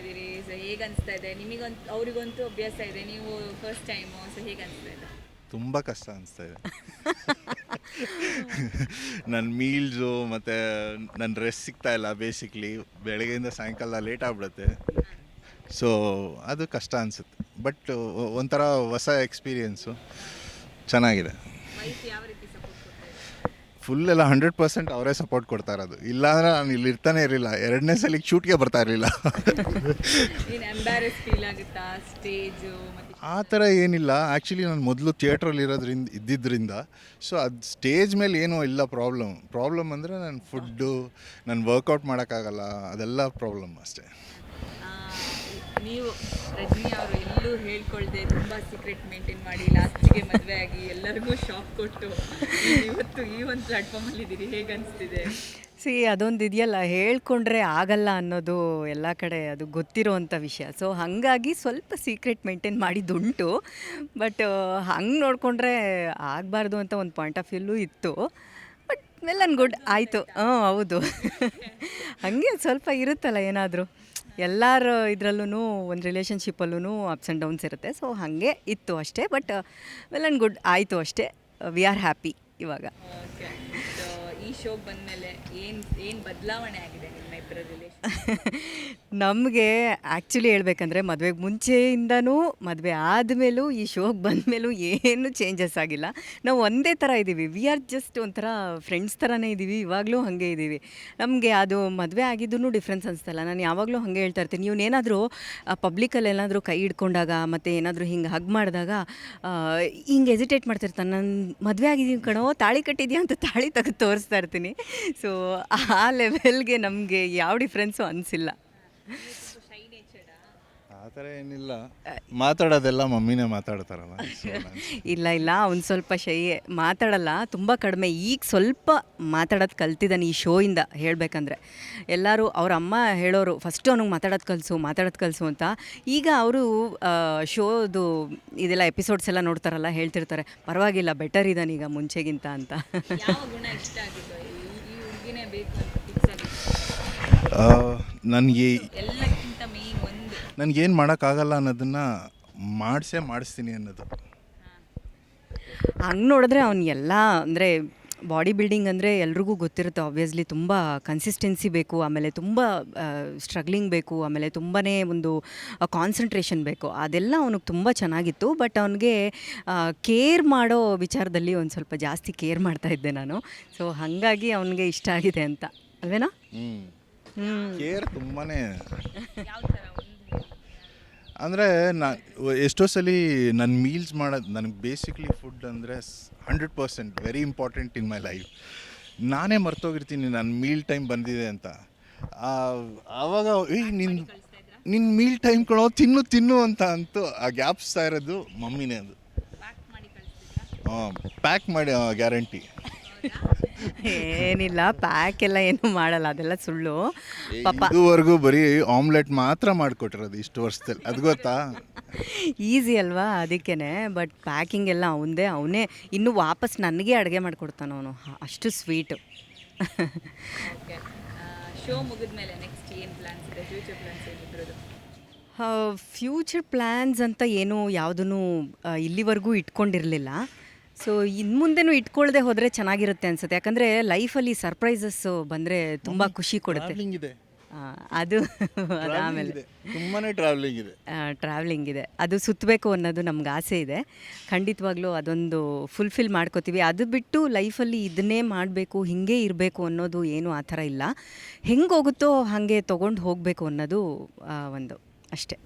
ಇದ್ದೀರಿ. ಸೊ ಹೇಗೆ ಅನಿಸ್ತಾ ಇದೆ ನಿಮಗಂತೂ? ಅವರಿಗಂತೂ ಅಭ್ಯಾಸ ಇದೆ, ನೀವು ಫಸ್ಟ್ ಟೈಮು. ಸೊ ಹೇಗೆ ಅನಿಸ್ತಾ ಇದೆ? ತುಂಬ ಕಷ್ಟ ಅನಿಸ್ತಾ ಇದೆ. ನನ್ನ ಮೀಲ್ಸು ಮತ್ತು ನನ್ನ ರೆಸ್ಟ್ ಸಿಗ್ತಾ ಇಲ್ಲ. ಬೇಸಿಕ್ಲಿ ಬೆಳಗ್ಗೆಯಿಂದ ಸಾಯಂಕಾಲ ಲೇಟ್ ಆಗಿಬಿಡುತ್ತೆ. ಸೊ ಅದು ಕಷ್ಟ ಅನಿಸುತ್ತೆ. ಬಟ್ ಒಂಥರ ಹೊಸ ಎಕ್ಸ್ಪೀರಿಯೆನ್ಸು ಚೆನ್ನಾಗಿದೆ. ವೈಫ್ ಯಾವ ರೀತಿ ಸಪೋರ್ಟ್ ಕೊಡ್ತಾ ಇದೆ? ಫುಲ್ ಎಲ್ಲ 100% ಅವರೇ ಸಪೋರ್ಟ್ ಕೊಡ್ತಾ ಇರೋದು. ಇಲ್ಲಾಂದರೆ ನಾನು ಇಲ್ಲಿ ಇರ್ತಾನೆ ಇರಲಿಲ್ಲ. ಎರಡನೇ ಸಲಿಗೆ ಶೂಟ್ಗೆ ಬರ್ತಾ ಇರಲಿಲ್ಲ. ಏನು ಎಂಬ್ಯಾರೆಸ್ ಫೀಲ್ ಆಗುತ್ತಾ ಸ್ಟೇಜು ಮತ್ತು? ಆ ಥರ ಏನಿಲ್ಲ. ಆ್ಯಕ್ಚುಲಿ ನಾನು ಮೊದಲು ಥಿಯೇಟ್ರಲ್ಲಿ ಇದ್ದಿದ್ದರಿಂದ ಸೊ ಅದು ಸ್ಟೇಜ್ ಮೇಲೆ ಏನೂ ಇಲ್ಲ ಪ್ರಾಬ್ಲಮ್ ಅಂದರೆ ನನ್ನ ಫುಡ್ಡು, ನಾನು ವರ್ಕೌಟ್ ಮಾಡೋಕ್ಕಾಗಲ್ಲ, ಅದೆಲ್ಲ ಪ್ರಾಬ್ಲಮ್ ಅಷ್ಟೇ. ನೀವು ರಜನಿ ಅವರು ಎಲ್ಲೂ ಹೇಳ್ಕೊಳ್ದೆ ತುಂಬ ಸೀಕ್ರೆಟ್ ಮೇಂಟೈನ್ ಮಾಡಿ ಲಾಸ್ಟಿಗೆ ಮದುವೆ ಆಗಿ ಎಲ್ಲರಿಗೂ ಶಾಕ್ ಕೊಟ್ಟು ಇವತ್ತು ಈ ಒಂದು ಪ್ಲ್ಯಾಟ್ಫಾರ್ಮಲ್ಲಿ ಇದ್ದೀರಿ. ಹೇಗೆ ಅನಿಸ್ತಿದೆ? ಅದೊಂದು ಇದೆಯಲ್ಲ, ಹೇಳ್ಕೊಂಡ್ರೆ ಆಗಲ್ಲ ಅನ್ನೋದು ಎಲ್ಲ ಕಡೆ ಅದು ಗೊತ್ತಿರೋವಂಥ ವಿಷಯ. ಸೊ ಹಾಗಾಗಿ ಸ್ವಲ್ಪ ಸೀಕ್ರೆಟ್ ಮೇಂಟೈನ್ ಮಾಡಿದ್ದುಂಟು. ಬಟ್ ಹಂಗೆ ನೋಡಿಕೊಂಡ್ರೆ ಆಗಬಾರ್ದು ಅಂತ ಒಂದು ಪಾಯಿಂಟ್ ಆಫ್ ವ್ಯೂಲ್ಲೂ ಇತ್ತು. ಬಟ್ ವೆಲ್ ಆ್ಯಂಡ್ ಗುಡ್ ಆಯಿತು. ಹೌದು. ಹಾಗೆ ಸ್ವಲ್ಪ ಇರುತ್ತಲ್ಲ ಏನಾದರೂ, ಎಲ್ಲರ ಇದರಲ್ಲೂ ಒಂದು ರಿಲೇಷನ್ಶಿಪ್ಪಲ್ಲೂ ಅಪ್ಸ್ ಆ್ಯಂಡ್ ಡೌನ್ಸ್ ಇರುತ್ತೆ. ಸೊ ಹಾಗೆ ಇತ್ತು ಅಷ್ಟೇ. ಬಟ್ ವೆಲ್ ಆ್ಯಂಡ್ ಗುಡ್ ಆಯಿತು ಅಷ್ಟೇ. ವಿ ಆರ್ ಹ್ಯಾಪಿ ಇವಾಗ. ಓಕೆ. ಸೊ ಈ ಶೋಗೆ ಬಂದಮೇಲೆ ಏನು ಬದಲಾವಣೆ ಆಗಿದೆ ನಿಮ್ಮ ಇಬ್ಬರ ರಿಲೇಷನ್? ನಮಗೆ ಆ್ಯಕ್ಚುಲಿ ಹೇಳ್ಬೇಕಂದ್ರೆ ಮದುವೆಗೆ ಮುಂಚೆಯಿಂದನೂ ಮದುವೆ ಆದಮೇಲೂ ಈ ಶೋಗೆ ಬಂದಮೇಲೂ ಏನು ಚೇಂಜಸ್ ಆಗಿಲ್ಲ. ನಾವು ಒಂದೇ ಥರ ಇದ್ದೀವಿ. ವಿ ಆರ್ ಜಸ್ಟ್ ಒಂಥರ ಫ್ರೆಂಡ್ಸ್ ಥರನೇ ಇದ್ದೀವಿ. ಇವಾಗಲೂ ಹಾಗೆ ಇದ್ದೀವಿ. ನಮಗೆ ಅದು ಮದುವೆ ಆಗಿದ್ದೂ ಡಿಫ್ರೆನ್ಸ್ ಅನಿಸ್ತಲ್ಲ. ನಾನು ಯಾವಾಗಲೂ ಹಾಗೆ ಹೇಳ್ತಾ ಇರ್ತೀನಿ, ನೀವೇನಾದರೂ ಪಬ್ಲಿಕಲ್ಲಿ ಏನಾದರೂ ಕೈ ಹಿಡ್ಕೊಂಡಾಗ ಮತ್ತು ಏನಾದರೂ ಹಿಂಗೆ ಹಗ್ ಮಾಡಿದಾಗ ಹಿಂಗೆ ಎಸಿಟೇಟ್ ಮಾಡ್ತಿರ್ತಾನೆ. ನಾನು ಮದುವೆ ಆಗಿದ್ದೀನಿ ಕಣೋ, ತಾಳಿ ಕಟ್ಟಿದ್ಯಾ ಅಂತ ತಾಳಿ ತೆಗೆದು ತೋರಿಸ್ತಾ ಇರ್ತೀನಿ. ಸೊ ಆ ಲೆವೆಲ್ಗೆ ನಮಗೆ ಯಾವ ಡಿಫ್ರೆನ್ಸು ಅನಿಸಿಲ್ಲ. ಆ ಥರ ಏನಿಲ್ಲ. ಮಾತಾಡೋದೆಲ್ಲ ಮಮ್ಮಿನೇ ಮಾತಾಡ್ತಾರಲ್ಲ. ಇಲ್ಲ ಅವ್ನು ಸ್ವಲ್ಪ ಶೈ, ಮಾತಾಡಲ್ಲ, ತುಂಬ ಕಡಿಮೆ. ಈಗ ಸ್ವಲ್ಪ ಮಾತಾಡೋದು ಕಲ್ತಿದ್ದಾನೆ ಈ ಶೋಯಿಂದ. ಹೇಳಬೇಕಂದ್ರೆ ಎಲ್ಲರೂ ಅವ್ರ ಅಮ್ಮ ಹೇಳೋರು ಫಸ್ಟು ಅವ್ನಿಗೆ ಮಾತಾಡೋದು ಕಲಿಸು ಅಂತ. ಈಗ ಅವರು ಶೋದು ಇದೆಲ್ಲ ಎಪಿಸೋಡ್ಸ್ ಎಲ್ಲ ನೋಡ್ತಾರಲ್ಲ, ಹೇಳ್ತಿರ್ತಾರೆ ಪರವಾಗಿಲ್ಲ ಬೆಟರ್ ಇದ್ದಾನೆ ಈಗ ಮುಂಚೆಗಿಂತ ಅಂತ. ಯಾವ ಗುಣ ಇಷ್ಟ ಆಗಿದ್ದು? ಈ ಹುಡುಗಿನೇ ಬೇಕು ಅಂತ ಫಿಕ್ಸ್ ಆಗಿದೆ? ನನಗೆ ಎಲ್ಲಕ್ಕಿಂತ ಮೇನ್ ಒಂದು ನನಗೇನು ಮಾಡೋಕ್ಕಾಗಲ್ಲ ಅನ್ನೋದನ್ನು ಮಾಡಿಸ್ತೀನಿ ಅನ್ನೋದು. ಹಂಗೆ ನೋಡಿದ್ರೆ ಅವ್ನು ಎಲ್ಲ ಅಂದರೆ ಬಾಡಿ ಬಿಲ್ಡಿಂಗ್ ಅಂದರೆ ಎಲ್ರಿಗೂ ಗೊತ್ತಿರುತ್ತೆ. ಆಬ್ವಿಯಸ್ಲಿ ತುಂಬ ಕನ್ಸಿಸ್ಟೆನ್ಸಿ ಬೇಕು, ಆಮೇಲೆ ತುಂಬ ಸ್ಟ್ರಗ್ಲಿಂಗ್ ಬೇಕು, ಆಮೇಲೆ ತುಂಬಾ ಒಂದು ಕಾನ್ಸಂಟ್ರೇಷನ್ ಬೇಕು. ಅದೆಲ್ಲ ಅವ್ನಿಗೆ ತುಂಬ ಚೆನ್ನಾಗಿತ್ತು. ಬಟ್ ಅವನಿಗೆ ಕೇರ್ ಮಾಡೋ ವಿಚಾರದಲ್ಲಿ ಒಂದು ಸ್ವಲ್ಪ ಜಾಸ್ತಿ ಕೇರ್ ಮಾಡ್ತಾ ಇದ್ದೆ ನಾನು. ಸೊ ಹಾಗಾಗಿ ಅವನಿಗೆ ಇಷ್ಟ ಆಗಿದೆ ಅಂತ ಅಲ್ವೇನಾ? ಕೇರ್ ತುಂಬಾ ಯಾವ ಥರ ಒಂದು ಅಂದರೆ ಎಷ್ಟೋ ಸಲ ನನ್ನ ಮೀಲ್ಸ್ ಮಾಡೋದು, ನನಗೆ ಬೇಸಿಕ್ಲಿ ಫುಡ್ ಅಂದರೆ 100% very important in my life. ನಾನೇ ಮರ್ತೋಗಿರ್ತೀನಿ ನನ್ನ ಮೀಲ್ ಟೈಮ್ ಬಂದಿದೆ ಅಂತ. ಆವಾಗ ನಿನ್ನ ಮೀಲ್ ಟೈಮ್ ಕೊಡೋ ತಿನ್ನು ಅಂತ ಅಂತೂ ಆ ಗ್ಯಾಪ್ಸ್ತಾ ಇರೋದು ಮಮ್ಮಿನೇ. ಅದು ಪ್ಯಾಕ್ ಮಾಡಿ ಕಳಿಸ್ತಿದ್ರಾ? ಪ್ಯಾಕ್ ಮಾಡಿ ಗ್ಯಾರಂಟಿ. ಏನಿಲ್ಲ, ಪ್ಯಾಕ್ ಎಲ್ಲ ಏನು ಮಾಡಲ್ಲ, ಅದೆಲ್ಲ ಸುಳ್ಳು ಪಾಪ. ಇದುವರೆಗೂ ಬರೀ ಆಮ್ಲೆಟ್ ಮಾತ್ರ ಮಾಡಿಕೊಟ್ಟಿರೋದು ಇಷ್ಟು ವರ್ಷದಲ್ಲಿ, ಅದು ಗೊತ್ತಾ? ಈಸಿ ಅಲ್ವಾ, ಅದಕ್ಕೇ. ಬಟ್ ಪ್ಯಾಕಿಂಗ್ ಎಲ್ಲ ಅವನೇ ಇನ್ನೂ ವಾಪಸ್ ನನಗೆ ಅಡುಗೆ ಮಾಡಿಕೊಡ್ತಾನೆ ಅವನು, ಅಷ್ಟು ಸ್ವೀಟು. ಓಕೆ. ಶೋ ಮುಗಿದ್ಮೇಲೆ ನೆಕ್ಸ್ಟ್ ಏನು ಪ್ಲಾನ್ಸ್ ಇದೆ? ಫ್ಯೂಚರ್ ಪ್ಲಾನ್ಸ್ ಏನಿದ್ರದ್ದು? ಫ್ಯೂಚರ್ ಪ್ಲ್ಯಾನ್ಸ್ ಅಂತ ಏನೂ ಯಾವುದೂ ಇಲ್ಲಿವರೆಗೂ ಇಟ್ಕೊಂಡಿರಲಿಲ್ಲ. ಸೊ ಇನ್ನು ಮುಂದೆನೂ ಇಟ್ಕೊಳ್ಳದೆ ಹೋದರೆ ಚೆನ್ನಾಗಿರುತ್ತೆ ಅನಿಸುತ್ತೆ. ಯಾಕಂದರೆ ಲೈಫಲ್ಲಿ ಸರ್ಪ್ರೈಸಸ್ ಬಂದರೆ ತುಂಬ ಖುಷಿ ಕೊಡುತ್ತೆ. ಅದು ಅದಾದಮೇಲೆ ತುಂಬಾ ಟ್ರಾವೆಲಿಂಗ್ ಇದೆ. ಟ್ರಾವೆಲಿಂಗ್ ಇದೆ, ಅದು ಸುತ್ತಬೇಕು ಅನ್ನೋದು ನಮ್ಗೆ ಆಸೆ ಇದೆ. ಖಂಡಿತವಾಗ್ಲೂ ಅದೊಂದು ಫುಲ್ಫಿಲ್ ಮಾಡ್ಕೋತೀವಿ. ಅದು ಬಿಟ್ಟು ಲೈಫಲ್ಲಿ ಇದನ್ನೇ ಮಾಡಬೇಕು, ಹೀಗೆ ಇರಬೇಕು ಅನ್ನೋದು ಏನು ಆ ಥರ ಇಲ್ಲ. ಹೆಂಗೆ ಹೋಗುತ್ತೋ ಹಾಗೆ ತೊಗೊಂಡು ಹೋಗಬೇಕು ಅನ್ನೋದು ಒಂದು ಅಷ್ಟೇ.